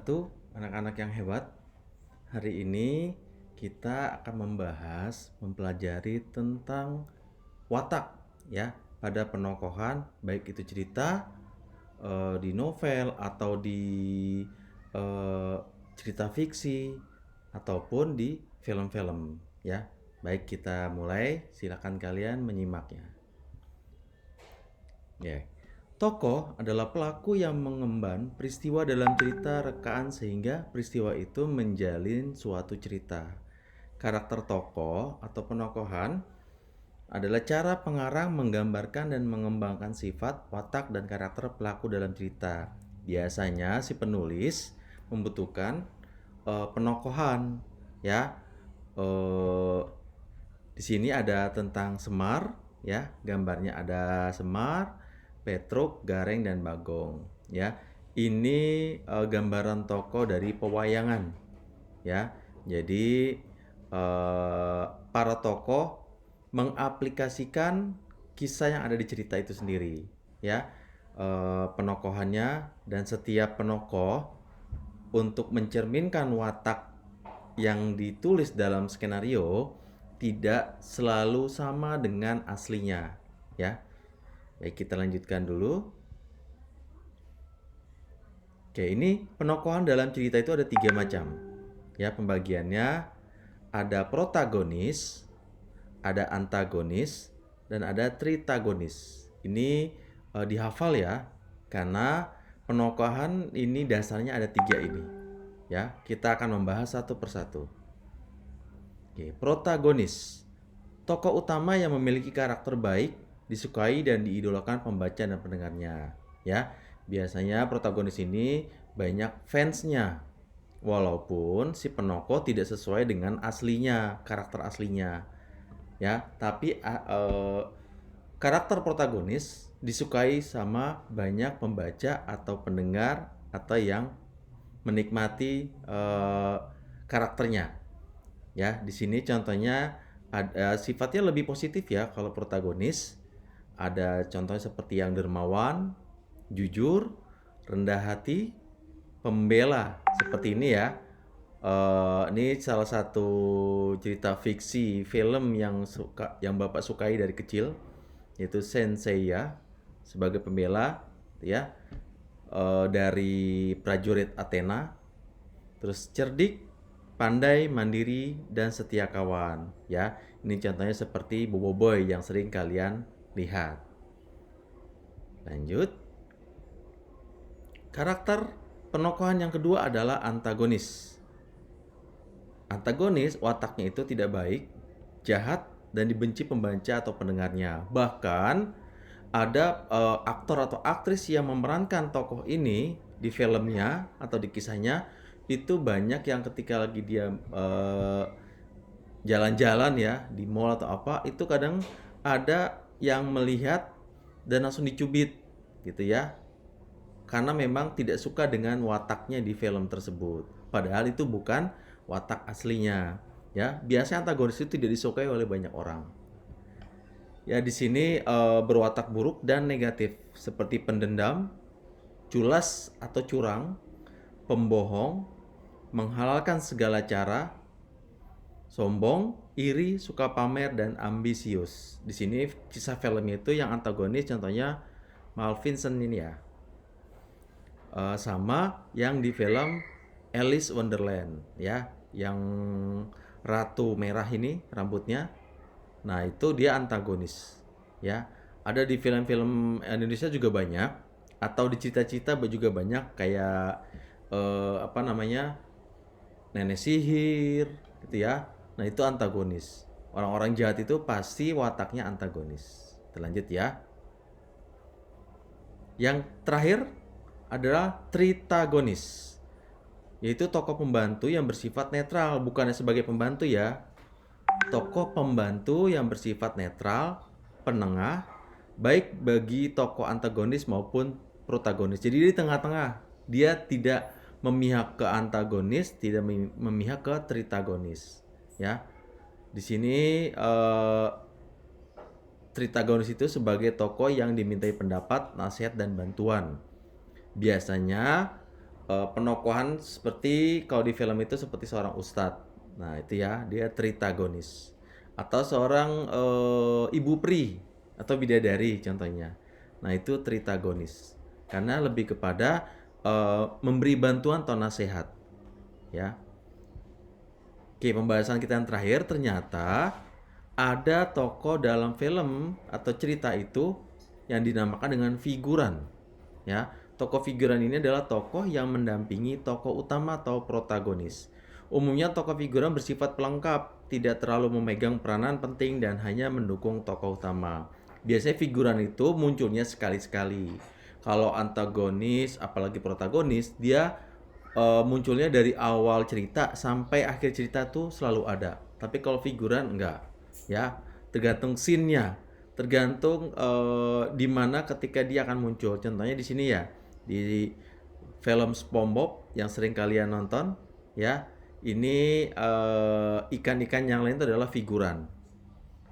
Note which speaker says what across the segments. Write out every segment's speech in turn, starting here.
Speaker 1: Satu, anak-anak yang hebat. Hari ini kita akan mempelajari tentang watak ya pada penokohan, baik itu cerita di novel atau di eh, cerita fiksi ataupun di film-film ya. Baik, kita mulai. Silakan kalian menyimaknya. Ya. Tokoh adalah pelaku yang mengemban peristiwa dalam cerita rekaan sehingga peristiwa itu menjalin suatu cerita. Karakter tokoh atau penokohan adalah cara pengarang menggambarkan dan mengembangkan sifat, watak, dan karakter pelaku dalam cerita. Biasanya si penulis membutuhkan penokohan, ya. Eh, di sini ada tentang Semar, ya. Gambarnya ada Semar, Petruk, Gareng, dan Bagong, ya. Ini gambaran tokoh dari pewayangan, ya. Jadi para tokoh mengaplikasikan kisah yang ada di cerita itu sendiri, ya. Penokohannya dan setiap penokoh untuk mencerminkan watak yang ditulis dalam skenario tidak selalu sama dengan aslinya, ya. Baik, kita lanjutkan dulu. Oke, ini penokohan dalam cerita itu ada 3 macam. Ya, pembagiannya ada protagonis, ada antagonis, dan ada tritagonis. Ini dihafal ya, karena penokohan ini dasarnya ada 3 ini. Ya, kita akan membahas satu persatu. Oke, protagonis. Tokoh utama yang memiliki karakter baik, disukai dan diidolakan pembaca dan pendengarnya. Ya, biasanya protagonis ini banyak fansnya. Walaupun si penokoh tidak sesuai dengan aslinya, karakter aslinya. Ya, tapi karakter protagonis disukai sama banyak pembaca atau pendengar atau yang menikmati karakternya. Ya, di sini contohnya ada sifatnya lebih positif ya kalau protagonis. Ada contohnya seperti yang dermawan, jujur, rendah hati, pembela seperti ini ya. Ini salah satu cerita fiksi film yang Bapak sukai dari kecil, yaitu Sensei ya, sebagai pembela ya, dari prajurit Athena. Terus cerdik, pandai, mandiri, dan setia kawan ya. Ini contohnya seperti Bobo Boy yang sering kalian lihat. Lanjut. Karakter penokohan yang kedua adalah antagonis. Antagonis wataknya itu tidak baik, jahat, dan dibenci pembaca atau pendengarnya. Bahkan ada aktor atau aktris yang memerankan tokoh ini di filmnya atau di kisahnya itu banyak yang ketika lagi dia jalan-jalan ya di mall atau apa, itu kadang ada yang melihat dan langsung dicubit gitu ya, karena memang tidak suka dengan wataknya di film tersebut. Padahal itu bukan watak aslinya. Ya, biasanya antagonis itu tidak disukai oleh banyak orang. Ya, di sini berwatak buruk dan negatif seperti pendendam, culas atau curang, pembohong, menghalalkan segala cara, sombong, iri, suka pamer, dan ambisius. Di sini kisah filmnya itu yang antagonis contohnya Malvinson ini ya. Sama yang di film Alice Wonderland ya, yang ratu merah ini rambutnya. Nah, itu dia antagonis ya. Ada di film-film Indonesia juga banyak, atau di cerita-cerita juga banyak kayak apa namanya? Nenek sihir gitu ya. Nah, itu antagonis. Orang-orang jahat itu pasti wataknya antagonis. Terlanjut ya. Yang terakhir adalah tritagonis, yaitu tokoh pembantu yang bersifat netral, bukannya sebagai pembantu ya. Tokoh pembantu yang bersifat netral, penengah, baik bagi tokoh antagonis maupun protagonis. Jadi di tengah-tengah, dia tidak memihak ke antagonis, tidak memihak ke tritagonis. Ya, di sini tritagonis itu sebagai tokoh yang dimintai pendapat, nasihat, dan bantuan. Biasanya penokohan seperti kalau di film itu seperti seorang ustadz. Nah, itu ya, dia tritagonis. Atau seorang ibu pri atau bidadari contohnya. Nah, itu tritagonis. Karena lebih kepada memberi bantuan atau nasihat. Ya. Oke, pembahasan kita yang terakhir, ternyata ada tokoh dalam film atau cerita itu yang dinamakan dengan figuran. Ya, tokoh figuran ini adalah tokoh yang mendampingi tokoh utama atau protagonis. Umumnya tokoh figuran bersifat pelengkap, tidak terlalu memegang peranan penting dan hanya mendukung tokoh utama. Biasanya figuran itu munculnya sekali-sekali. Kalau antagonis, apalagi protagonis, dia munculnya dari awal cerita sampai akhir cerita tuh selalu ada. Tapi kalau figuran enggak, ya tergantung scene-nya, tergantung di mana ketika dia akan muncul. Contohnya di sini ya, di film SpongeBob yang sering kalian nonton, ya ini ikan-ikan yang lain itu adalah figuran,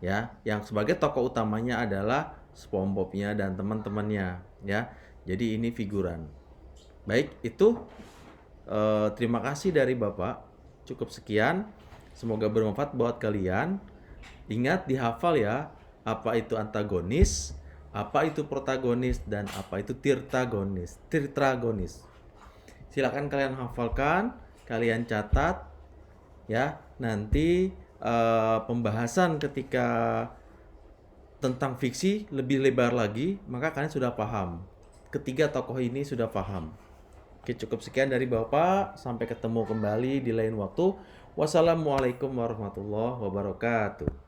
Speaker 1: ya yang sebagai tokoh utamanya adalah SpongeBob-nya dan teman-temannya, ya. Jadi ini figuran. Baik, itu terima kasih dari Bapak. Cukup sekian. Semoga bermanfaat buat kalian. Ingat dihafal ya, apa itu antagonis, apa itu protagonis, dan apa itu tetragonis. Silakan kalian hafalkan, kalian catat ya. Nanti pembahasan ketika tentang fiksi lebih lebar lagi, maka kalian sudah paham. Ketiga tokoh ini sudah paham. Oke, cukup sekian dari Bapak. Sampai ketemu kembali di lain waktu. Wassalamualaikum warahmatullahi wabarakatuh.